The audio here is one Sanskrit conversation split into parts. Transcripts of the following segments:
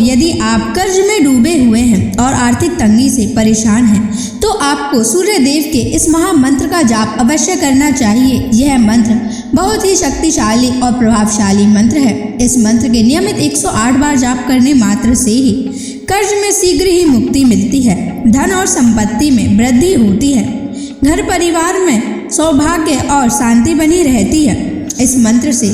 यदि आप कर्ज में डूबे हुए हैं और आर्थिक तंगी से परेशान हैं, तो आपको सूर्य देव के इस महामंत्र का जाप अवश्य करना चाहिए। यह मंत्र बहुत ही शक्तिशाली और प्रभावशाली मंत्र है। इस मंत्र के नियमित 108 बार जाप करने मात्र से ही कर्ज में शीघ्र ही मुक्ति मिलती है, धन और संपत्ति में वृद्धि होती है, घर परिवार में सौभाग्य और शांति बनी रहती है। इस मंत्र से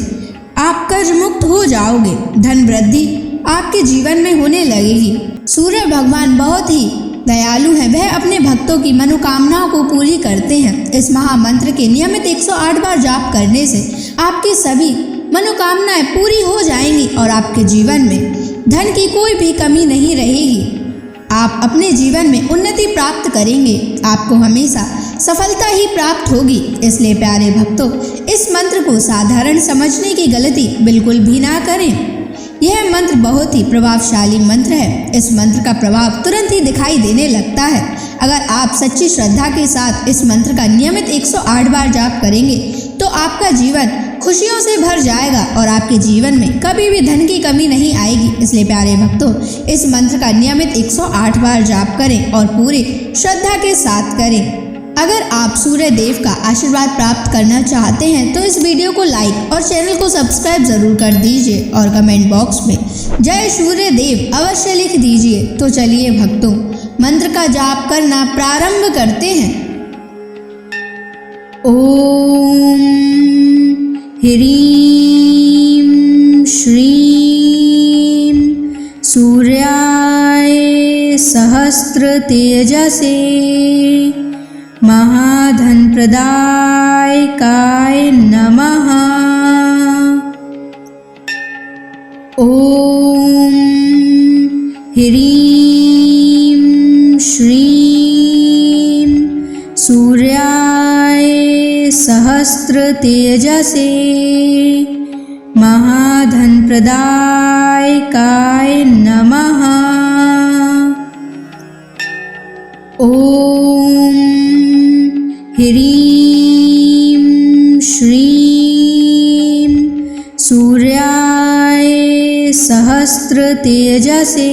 आप कर्ज मुक्त हो जाओगे, धन वृद्धि आपके जीवन में होने लगेगी। सूर्य भगवान बहुत ही दयालु हैं, वह अपने भक्तों की मनोकामनाओं को पूरी करते हैं। इस महामंत्र के नियमित 108 बार जाप करने से आपकी सभी मनोकामनाएं पूरी हो जाएंगी और आपके जीवन में धन की कोई भी कमी नहीं रहेगी। आप अपने जीवन में उन्नति प्राप्त करेंगे, आपको हमेशा सफलता ही प्राप्त होगी। इसलिए प्यारे भक्तों, इस मंत्र को साधारण समझने की गलती बिल्कुल भी ना करें। यह मंत्र बहुत ही प्रभावशाली मंत्र है। इस मंत्र का प्रभाव तुरंत ही दिखाई देने लगता है। अगर आप सच्ची श्रद्धा के साथ इस मंत्र का नियमित 108 बार जाप करेंगे तो आपका जीवन खुशियों से भर जाएगा और आपके जीवन में कभी भी धन की कमी नहीं आएगी। इसलिए प्यारे भक्तों, इस मंत्र का नियमित 108 बार जाप करें और पूरी श्रद्धा के साथ करें। अगर आप सूर्य देव का आशीर्वाद प्राप्त करना चाहते हैं तो इस वीडियो को लाइक और चैनल को सब्सक्राइब जरूर कर दीजिए और कमेंट बॉक्स में जय सूर्य देव अवश्य लिख दीजिए। तो चलिए भक्तों, मंत्र का जाप करना प्रारंभ करते हैं। ओम ह्रीं श्रीं सूर्याय सहस्र तेजसे महाधन प्रदायकाय नमः। ओम ह्रीं श्रीं सूर्याय सहस्र तेजसे महाधन प्रदायकाय नमः। ओम ह्रीं श्रीं सूर्याय सहस्र तेजसे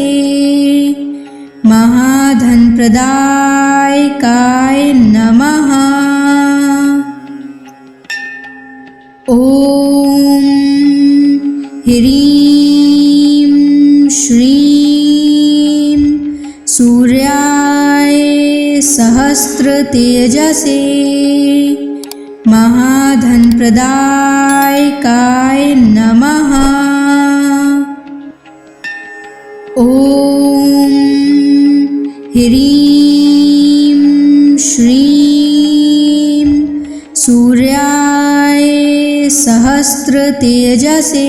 महाधन प्रदायकाय नमः। ओम ह्रीं श्रीं सूर्याय सहस्र तेजसे महाधन प्रदायकाय नमः। ओम ह्रीं श्रीं सूर्याय सहस्र तेजसे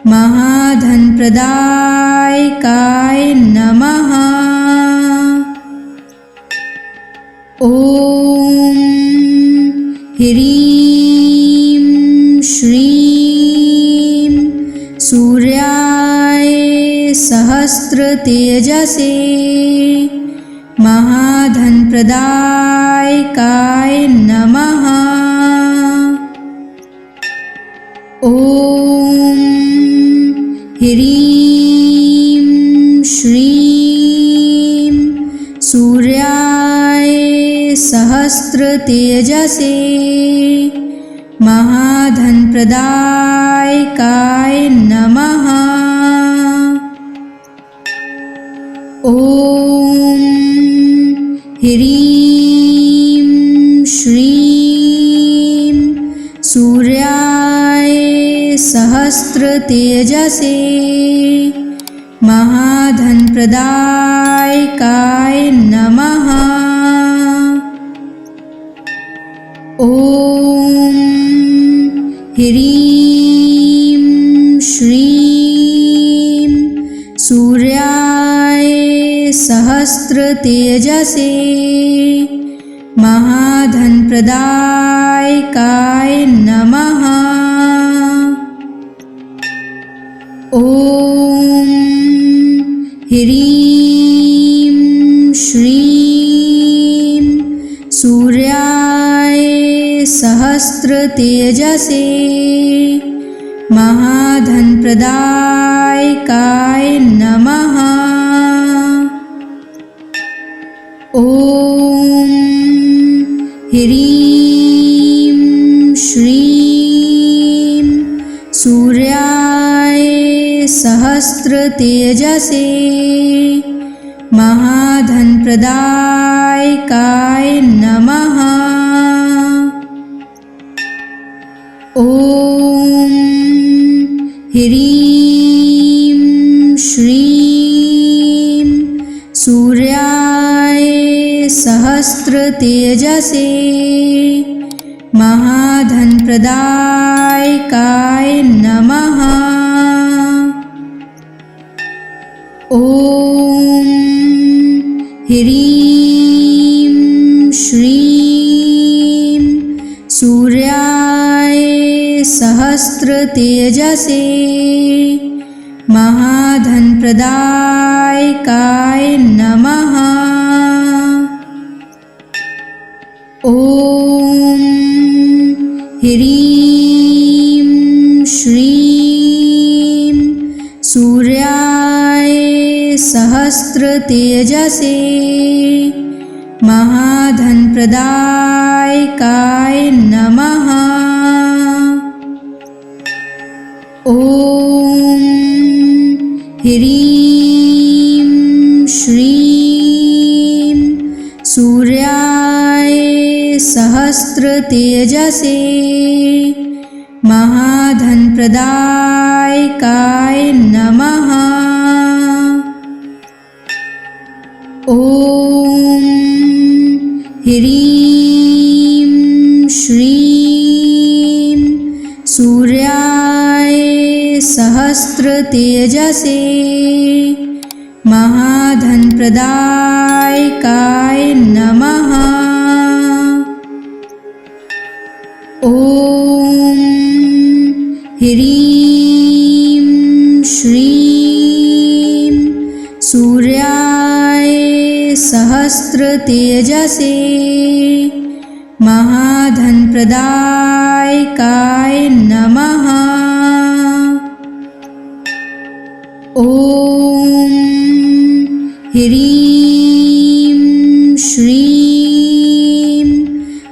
महाधन प्रदायकाय नमः। ओम ह्रीं श्रीं सूर्याय सहस्र तेजसे महाधन प्रदायकाय नमः। ओम ह्रीं श्रीं सूर्याय सहस्र तेजसे महाधन प्रदायकाय नमः। ओम ह्रीं श्रीं सूर्याय सहस्र तेजसे महाधन प्रदायकाय नमः। ओम ह्रीं श्रीं सूर्याय सहस्र तेजसे महाधन प्रदायकाय नमः। ओम ह्रीं श्रीं सूर्याय सहस्र तेजसे महाधनप्रदायकाय नमः। ॐ ह्रीं श्रीं सूर्याय सहस्रतेजसे महाधनप्रदायकाय नमः। ॐ ह्रीं श्रीं सूर्याय सहस्रतेजसे महाधनप्रदायकाय नमः। ॐ ह्रीं श्रीं सूर्याय सहस्रतेजसे महाधनप्रदायकाय नमः। ॐ ह्रीं श्रीं सूर्याय सहस्रतेजसे महाधनप्रदायकाय नमः। ॐ ह्रीं श्रीं सूर्याय सहस्रतेजसे महाधनप्रदायकाय नमः। ॐ ह्रीं श्रीं सूर्याय सहस्रतेजसे महाधनप्रदायकाय नमः। ॐ ह्रीं श्रीं सूर्याय सहस्रतेजसे महाधनप्रदायकाय नमः। ॐ ह्रीं श्रीं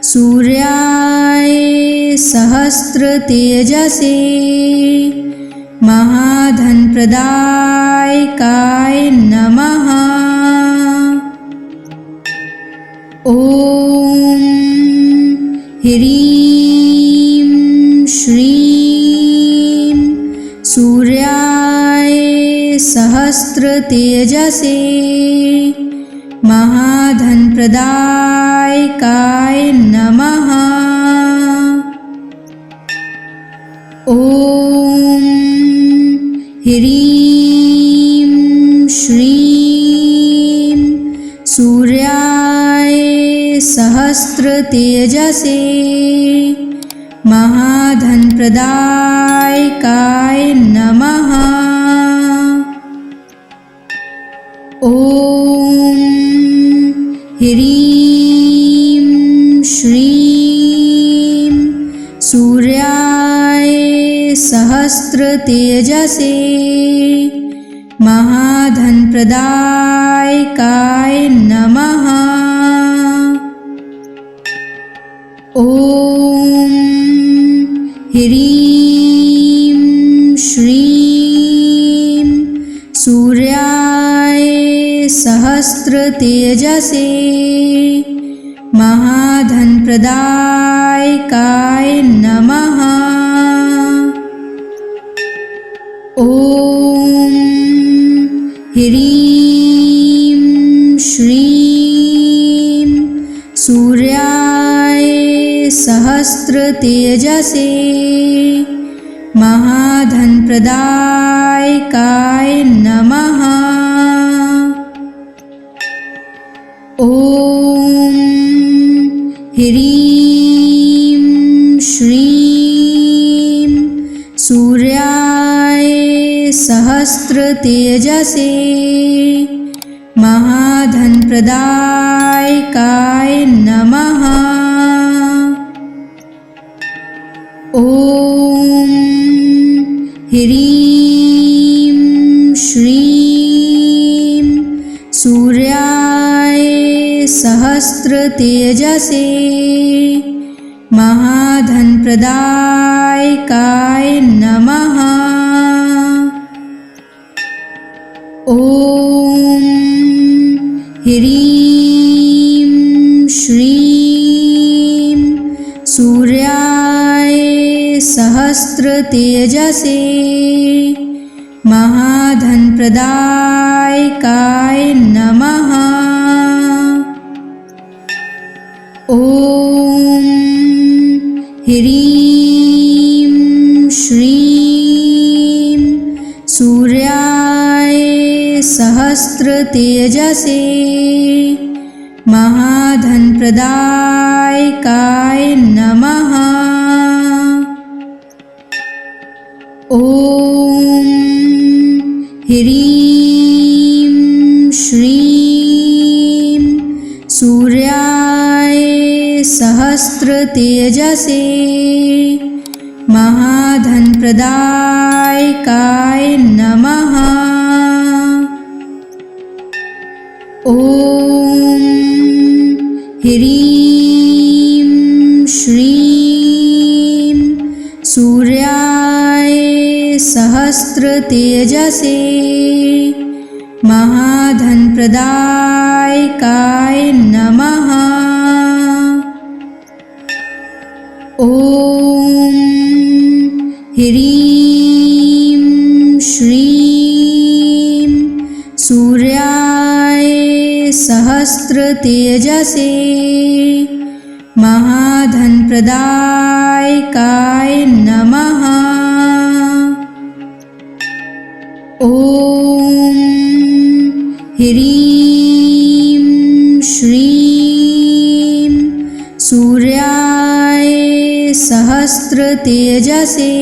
सूर्याय सहस्रतेजसे महाधनप्रदायकाय नमः। ॐ ह्रीं श्रीं सूर्याय सहस्रतेजसे महाधनप्रदायकाय नमः। ॐ ह्रीं श्रीं सूर्याय सहस्रतेजसे महाधनप्रदायकाय नमः। ॐ ह्रीं श्रीं सूर्याय सहस्रतेजसे महाधनप्रदायकाय नमः। ॐ ह्रीं श्रीं सूर्याय सहस्रतेजसे महाधनप्रदायकाय नमः। ॐ ह्रीं श्रीं सूर्याय सहस्रतेजसे महाधनप्रदायकाय नमः। ॐ ह्रीं श्रीं सूर्याय सहस्रतेजसे महाधनप्रदायकाय नमः। ॐ ह्रीं श्रीं सूर्याय सहस्रतेजसे महाधनप्रदायकाय नमः। ॐ ह्रीं श्रीं सूर्याय सहस्रतेजसे महाधनप्रदायकाय नमः। ॐ ह्रीं श्रीं सूर्याय सहस्रतेजसे महाधनप्रदायकाय नमः। ॐ ह्रीं श्रीं सूर्याय सहस्रतेजसे महाधनप्रदायकाय नमः। ॐ ह्रीं श्रीं सूर्याय सहस्रतेजसे महाधनप्रदायकाय नमः। ॐ ह्रीं श्रीं सूर्याय सहस्रतेजसे महाधनप्रदायकाय नमः। ॐ ह्रीं श्रीं सूर्याय सहस्रतेजसे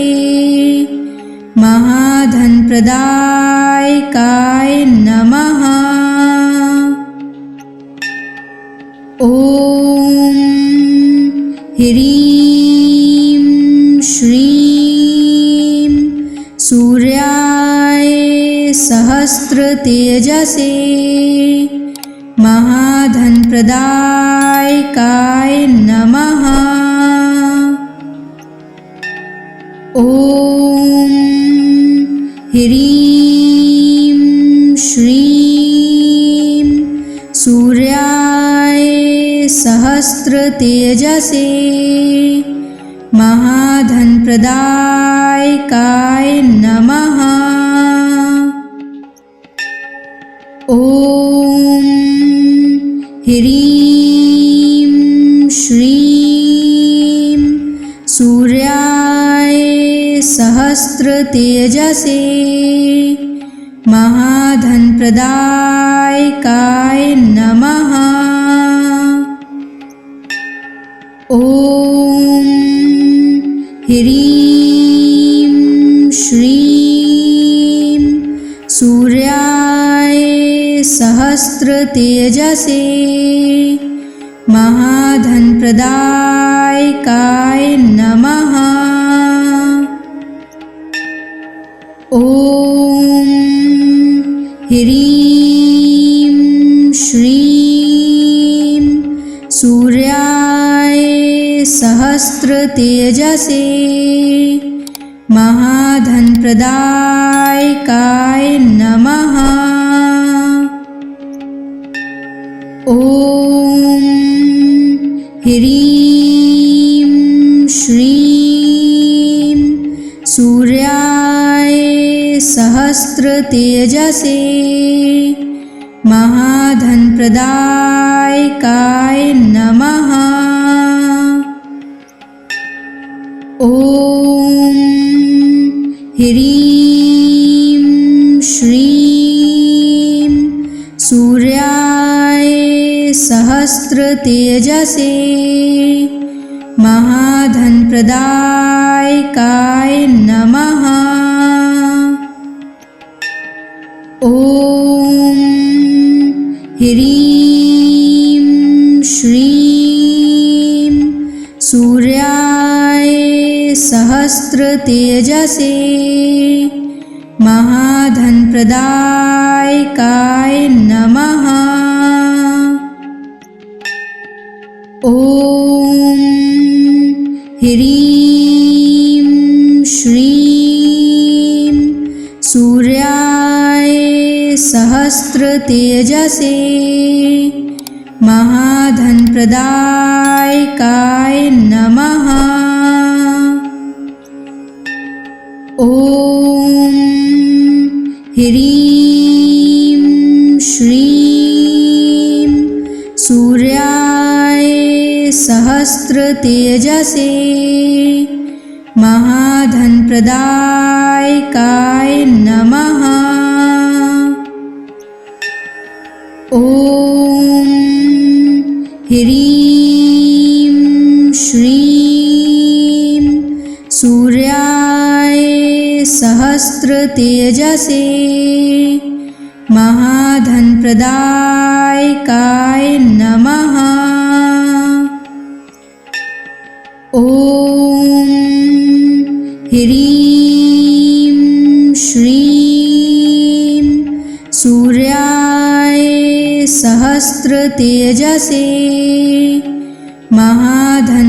महाधनप्रदायकाय नमः। ॐ ह्रीं श्रीं सूर्याय सहस्रतेजसे महाधनप्रदायकाय नमः। ॐ ह्रीं श्रीं सूर्याय सहस्रतेजसे महाधनप्रदायकाय नमः। ॐ ह्रीं श्रीं सूर्याय सहस्रतेजसे महाधनप्रदायकाय नमः। ॐ ह्रीं श्रीं सूर्याय सहस्रतेजसे महाधनप्रदायकाय नमः। ॐ ह्रीं श्रीं सूर्याय सहस्रतेजसे महाधनप्रदायकाय नमः। ॐ ह्रीं श्रीं सूर्याय सहस्रतेजसे महाधनप्रदायकाय नमः। ॐ ह्रीं श्रीं सूर्याय सहस्रतेजसे महाधनप्रदायकाय नमः। ॐ ह्रीं श्रीं सूर्याय सहस्त्रतेजसे महाधनप्रदायकाय नमः। ॐ ह्रीं श्रीं सूर्याय सहस्त्रतेजसे महाधनप्रदायकाय नमः। ॐ ह्रीं श्रीं सूर्याय सहस्त्रतेजसे महाधनप्रदायकाय नमः। ॐ ह्रीं श्रीं सूर्याय सहस्त्रतेजसे महाधनप्रदायकाय नमः। ॐ ह्रीं श्रीं सूर्याय सहस्त्रतेजसे महाधनप्रदायकाय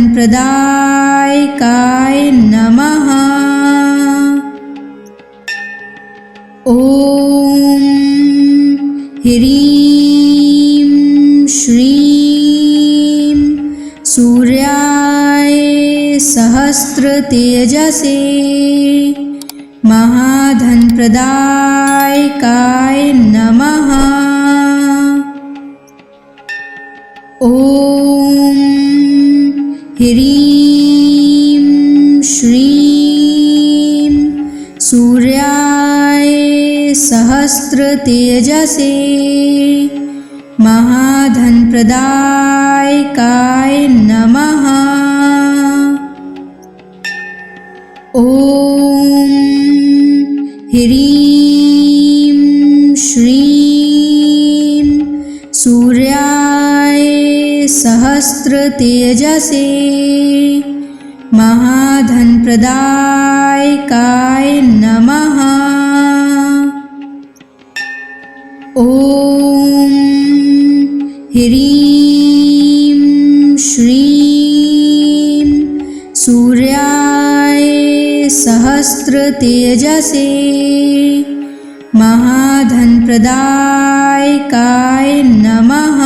नमः। ॐ ह्रीं श्रीं सूर्याय सहस्त्रतेजसे महाधनप्रदायकाय नमः। ॐ ह्रीं श्रीं सूर्याय सहस्त्रतेजसे महाधनप्रदायकाय नमः। ॐ ह्रीं श्रीं सूर्याय सहस्त्रतेजसे महाधनप्रदायकाय नमः। ॐ ह्रीं श्रीं सूर्याय सहस्त्रतेजसे महाधनप्रदायकाय नमः।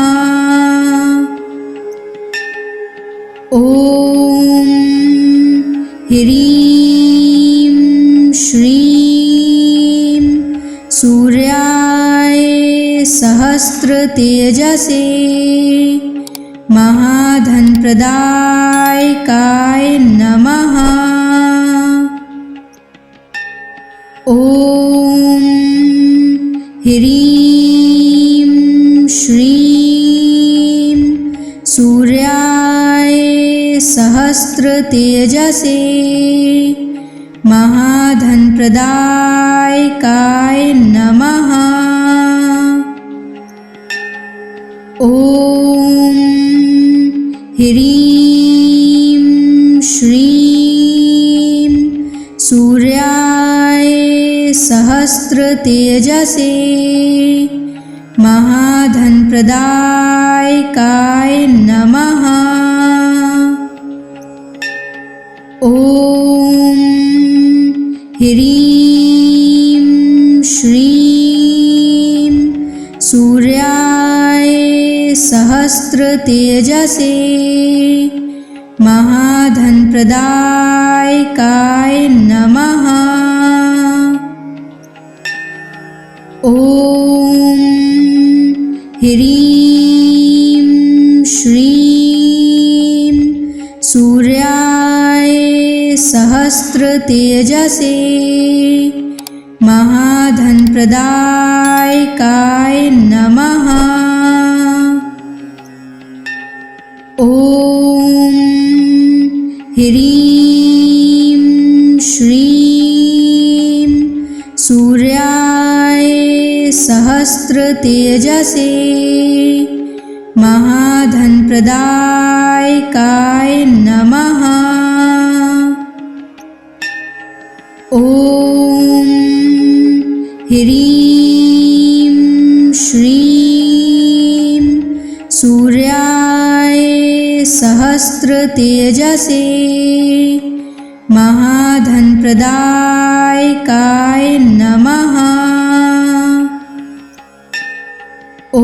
ॐ ह्रीं श्रीं सूर्याय सहस्त्रतेजसे महाधनप्रदायकाय नमः। ॐ ह्रीं श्रीं सूर्याय सहस्त्रतेजसे महाधनप्रदायकाय नमः। ॐ ह्रीं श्रीं सूर्याय सहस्त्रतेजसे महाधनप्रदायकाय नमः। ॐ ह्रीं श्रीं सूर्याय सहस्त्रतेजसे महाधनप्रदायकाय नमः। ॐ ह्रीं श्रीं सूर्याय सहस्त्रतेजसे महाधनप्रदायकाय नमः। ॐ ह्रीं श्रीं सूर्याय सहस्त्रतेजसे महाधनप्रदायकाय नमः। सहस्रतेजसे महाधनप्रदायकाय नमः। ॐ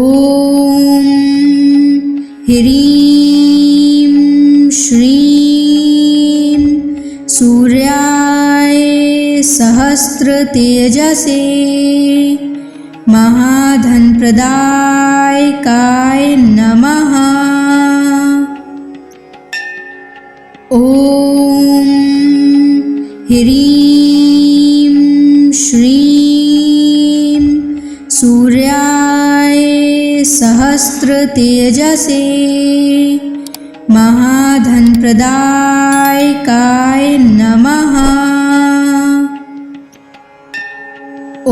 ह्रीं श्रीं सूर्याय सहस्रतेजसे महाधनप्रदायकाय नमः। ॐ ह्रीं श्रीं सूर्याय सहस्रतेजसे महाधनप्रदायकाय नमः। ॐ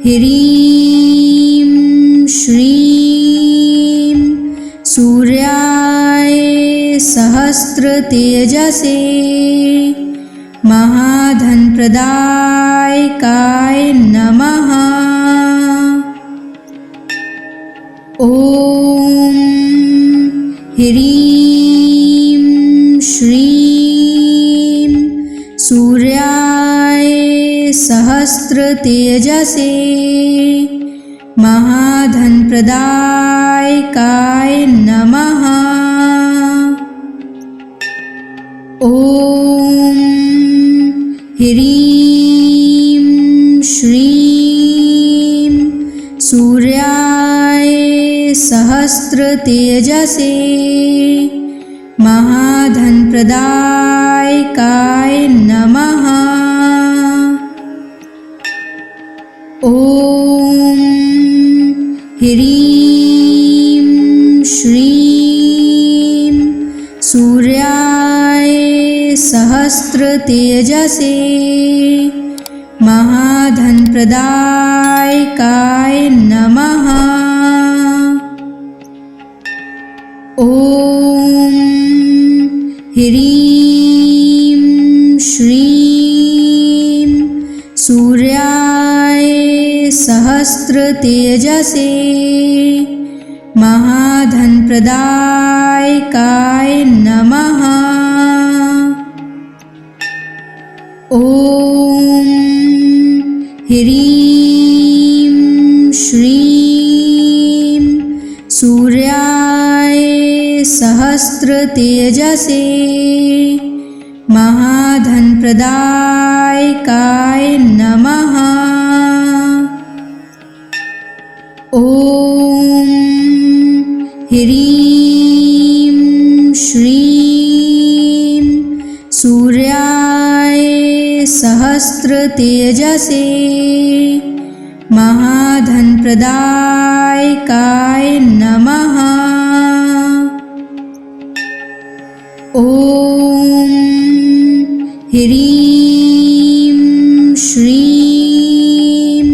ह्रीं श्रीं सूर्याय सहस्रतेजसे महाधनप्रदायकाय नमः। ॐ ह्रीं श्रीं सूर्याय सहस्रतेजसे महाधनप्रदायकाय नमः। ॐ ह्रीं श्रीं सूर्याय सहस्रतेजसे महाधनप्रदायकाय नमः। ॐ ह्रीं श्रीं सूर्याय सहस्रतेजसे महाधनप्रदायकाय नमः। ॐ ह्रीं श्रीं सूर्याय सहस्रतेजसे महाधनप्रदायकाय नमः। ॐ ह्रीं श्रीं सूर्याय सहस्रतेजसे महाधनप्रदायकाय नमः। ॐ ह्रीं श्रीं सूर्याय सहस्रतेजसे महाधनप्रदायकाय नमः। ॐ ह्रीं श्रीं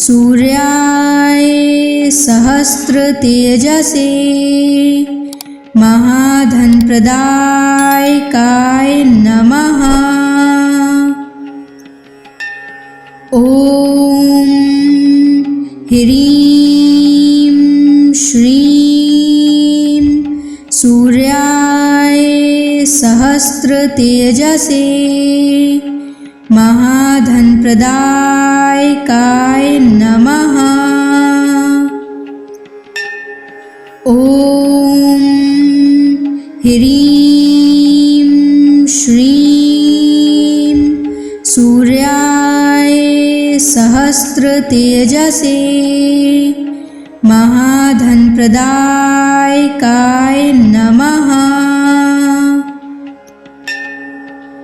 सूर्याय सहस्रतेजसे महाधनप्रदायकाय नमः। ॐ ह्रीं श्रीं सूर्याय सहस्रतेजसे महाधनप्रदायकाय नमः। ॐ ह्रीं श्रीं सूर्याय सहस्रतेजसे महाधनप्रदायकाय नमः।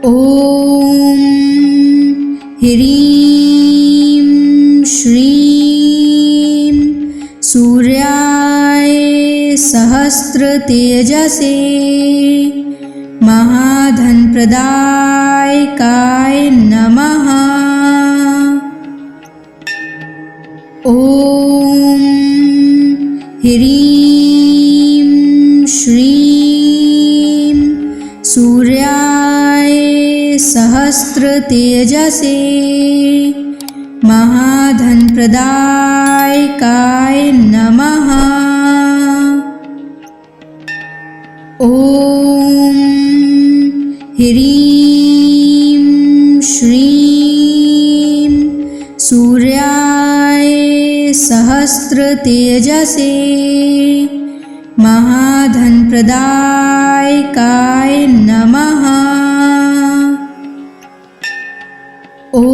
ॐ ह्रीं श्रीं सूर्याय सहस्रतेजसे महाधनप्रदायकाय नमः। ॐ ह्रीं श्रीं सूर्याय सहस्रतेजसे महाधनप्रदायकाय नमः। ॐ ह्रीं श्रीं सूर्याय सहस्रतेजसे महाधनप्रदायकाय नमः। ॐ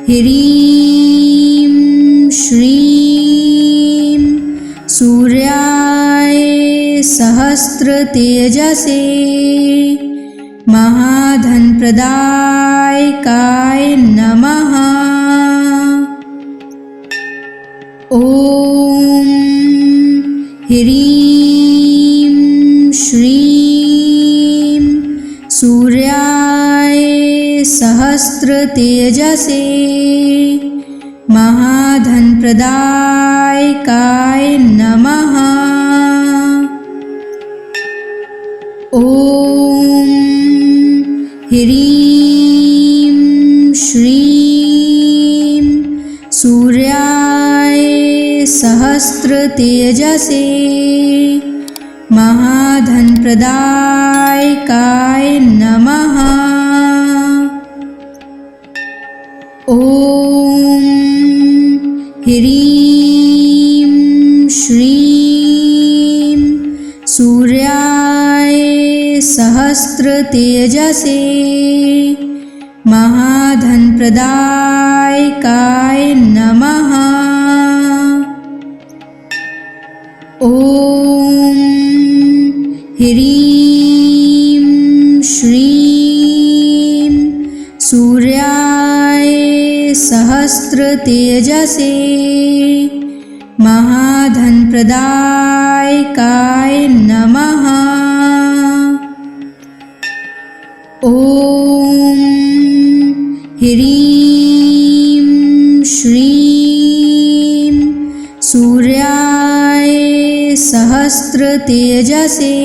ह्रीं श्रीं सूर्याय सहस्रतेजसे महाधनप्रदायकाय नमः। ॐ ह्रीं श्रीं सूर्याय सहस्रतेजसे महाधनप्रदायकाय नमः। ॐ ह्रीं श्रीं सूर्याय सहस्रतेजसे महाधनप्रदायकाय नमः। ॐ ह्रीं श्रीं सूर्याय सहस्रतेजसे महाधनप्रदायकाय नमः। ॐ ह्रीं श्रीं सूर्याय सहस्रतेजसे महाधनप्रदायकाय नमः। ॐ ह्रीं श्रीं सूर्याय सहस्रतेजसे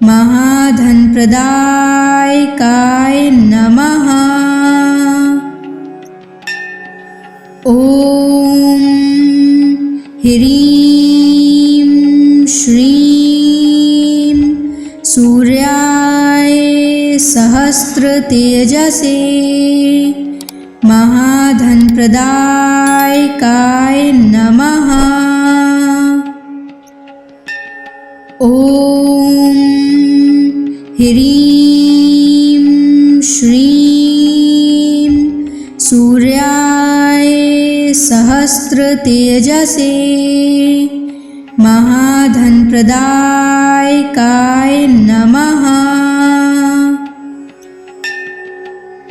महाधनप्रदायकाय नमः। ॐ ह्रीं श्रीं सूर्याय सहस्रतेजसे महाधनप्रदायकाय नमः। ॐ ह्रीं श्रीं सूर्याय सहस्रतेजसे महाधनप्रदायकाय नमः।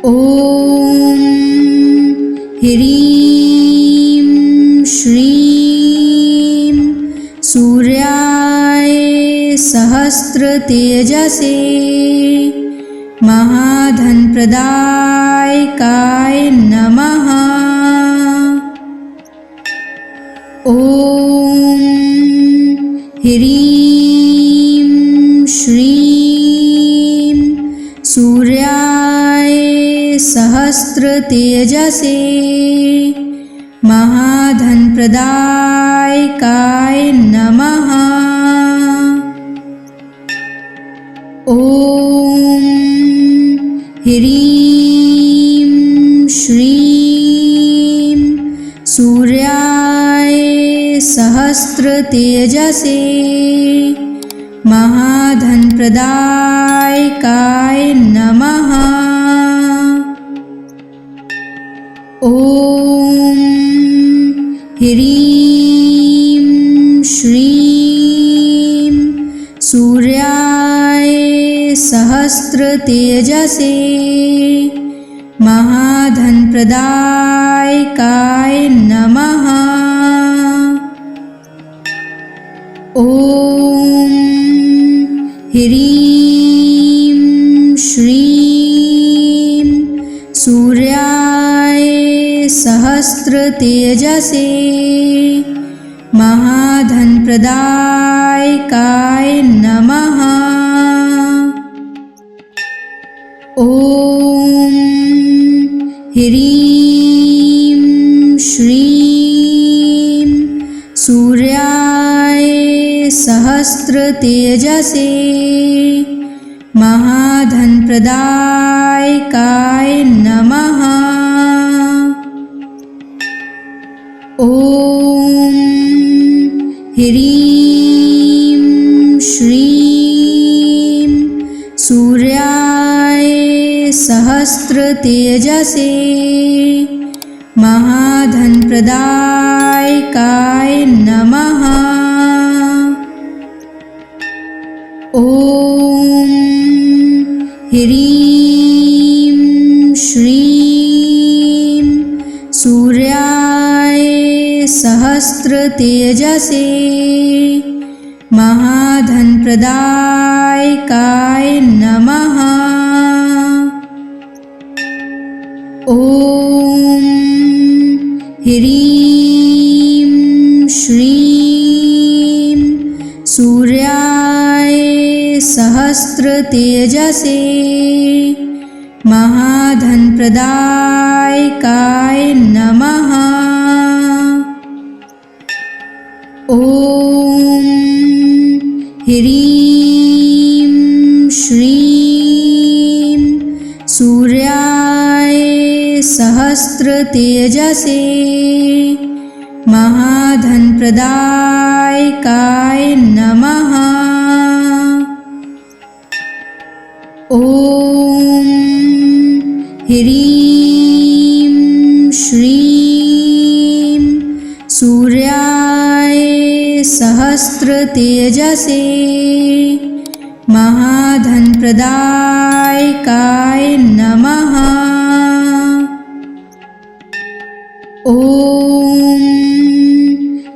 ॐ ह्रीं श्रीं सूर्याय सहस्रतेजसे महाधनप्रदायकाय नमः। ॐ ह्रीं श्रीं सूर्याय सहस्रतेजसे महाधनप्रदायकाय नमः। ॐ ह्रीं श्रीं सूर्याय सहस्रतेजसे महाधनप्रदायकाय नमः। ॐ ह्रीं श्रीं सूर्याय सहस्रतेजसे महाधनप्रदायकाय नमः। ॐ ह्रीं श्रीं सूर्याय सहस्रतेजसे महाधनप्रदायकाय नमः। ॐ ह्रीं श्रीं सूर्याय सहस्रतेजसे महाधनप्रदायकाय नमः। ॐ ह्रीं श्रीं सूर्याय सहस्रतेजसे महाधनप्रदायकाय नमः। ॐ ह्रीं श्रीं सूर्याय सहस्रतेजसे महाधनप्रदायकाय नमः। ॐ ह्रीं श्रीं सूर्याय सहस्रतेजसे महाधनप्रदायकाय नमः। ॐ ह्रीं श्रीं सूर्याय सहस्रतेजसे महाधनप्रदायकाय नमः। ॐ ह्रीं श्रीं सूर्याय सहस्रतेजसे महाधनप्रदायकाय नमः। ॐ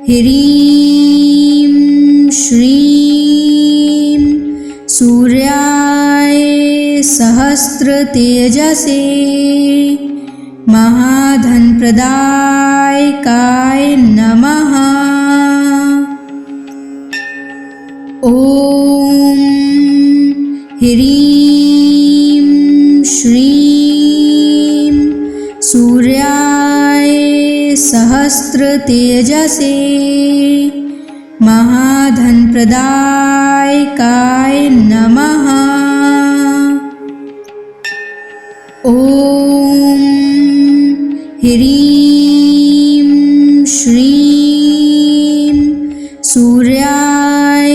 ह्रीं श्रीं सूर्याय सहस्रतेजसे महाधनप्रदायकाय नमः। ॐ ह्रीं श्रीं सूर्याय सहस्रतेजसे महाधनप्रदायकाय नमः। ॐ ह्रीं श्रीं सूर्याय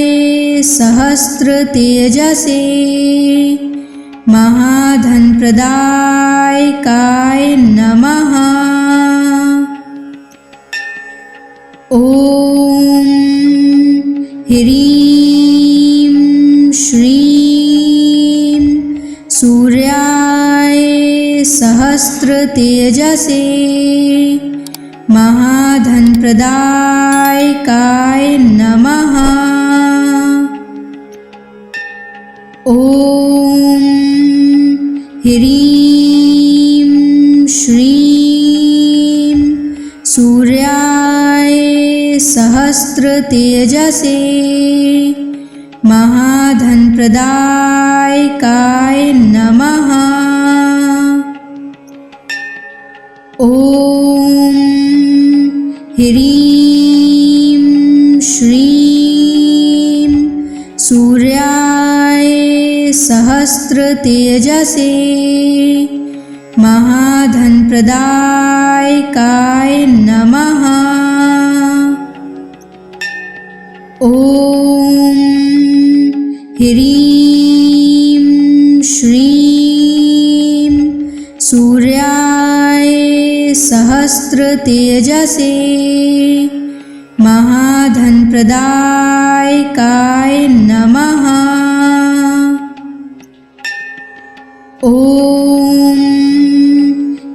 सहस्रतेजसे महाधनप्रदायकाय नमः। ॐ ह्रीं श्रीं सूर्याय सहस्रतेजसे महाधनप्रदायकाय नमः। ॐ ह्रीं श्रीं सूर्याय सहस्रतेजसे महाधनप्रदायकाय नमः। ॐ ह्रीं श्रीं सूर्याय सहस्रतेजसे महाधनप्रदायकाय नमः। ॐ ह्रीं श्रीं सूर्याय सहस्रतेजसे महाधनप्रदायकाय नमः। ॐ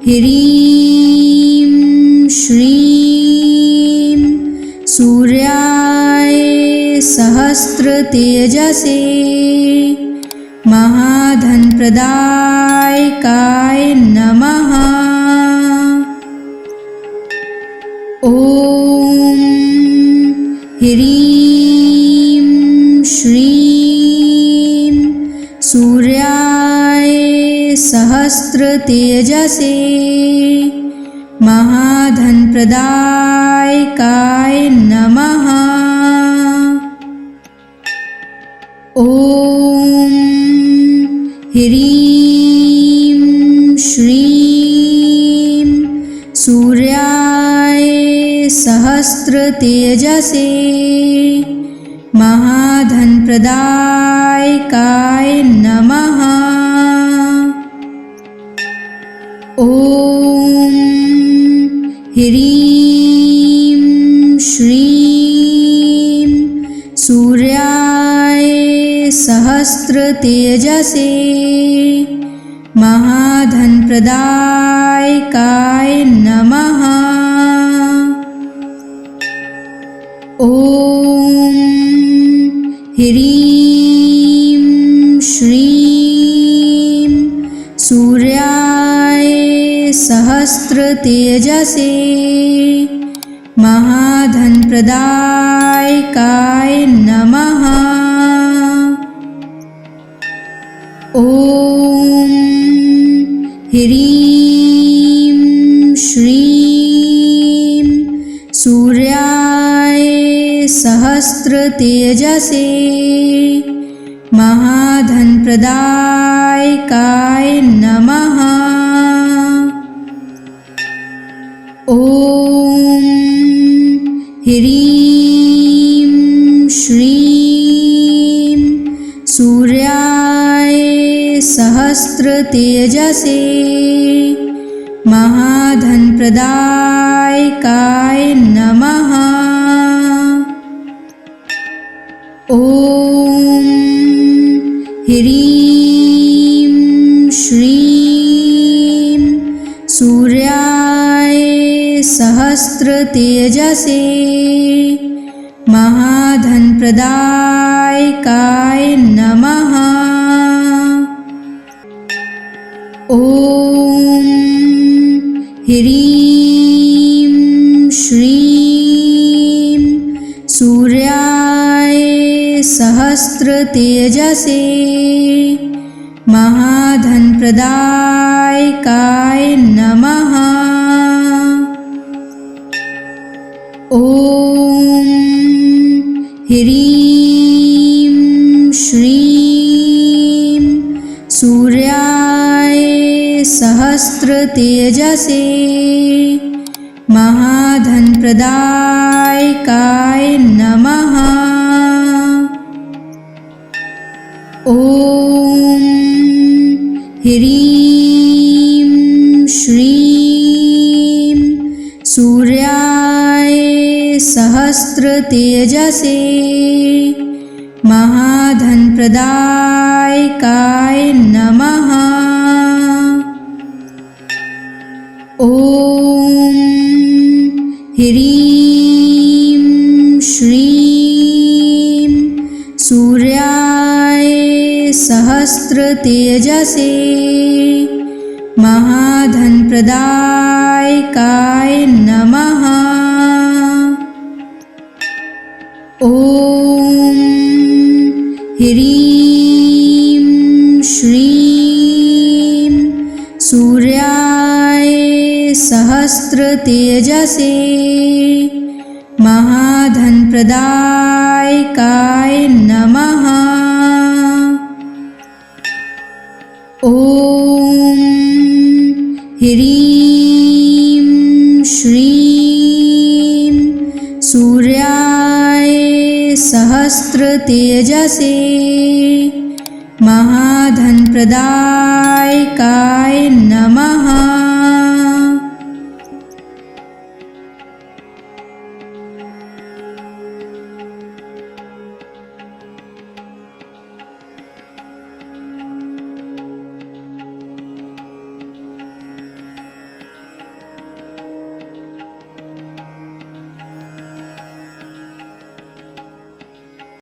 ह्रीं श्रीं सूर्याय सहस्रतेजसे महाधनप्रदायकाय नमः। ॐ ह्रीं श्रीं सूर्याय सहस्रतेजसे महाधनप्रदायकाय नमः। ॐ ह्रीं श्रीं सूर्याय सहस्रतेजसे महाधनप्रदायकाय नमः। ॐ ह्रीं श्रीं सूर्याय सहस्रतेजसे महाधनप्रदायकाय नमः। ॐ ह्रीं श्रीं सूर्याय सहस्रतेजसे महाधनप्रदायकाय नमः। ॐ ह्रीं श्रीं सूर्याय सहस्रतेजसे महाधनप्रदायकाय नमः। ॐ ह्रीं श्रीं सूर्याय सहस्रतेजसे महाधनप्रदायकाय नमः। ॐ ह्रीं श्रीं सूर्याय सहस्रतेजसे महाधनप्रदायकाय नमः। ॐ ह्रीं श्रीं सूर्याय सहस्रतेजसे महाधनप्रदायकाय नमः। ॐ ह्रीं श्रीं सूर्याय सहस्रतेजसे महाधनप्रदायकाय नमः। ॐ ह्रीं श्रीं सूर्याय सहस्रतेजसे महाधनप्रदायकाय नमः। ॐ ह्रीं श्रीं सूर्याय सहस्रतेजसे महाधनप्रदायकाय नमः। ॐ ह्रीं श्रीं सूर्याय सहस्रतेजसे महाधनप्रदायकाय नमः। ॐ ह्रीं श्रीं सूर्याय सहस्रतेजसे महाधनप्रदायकाय नमः।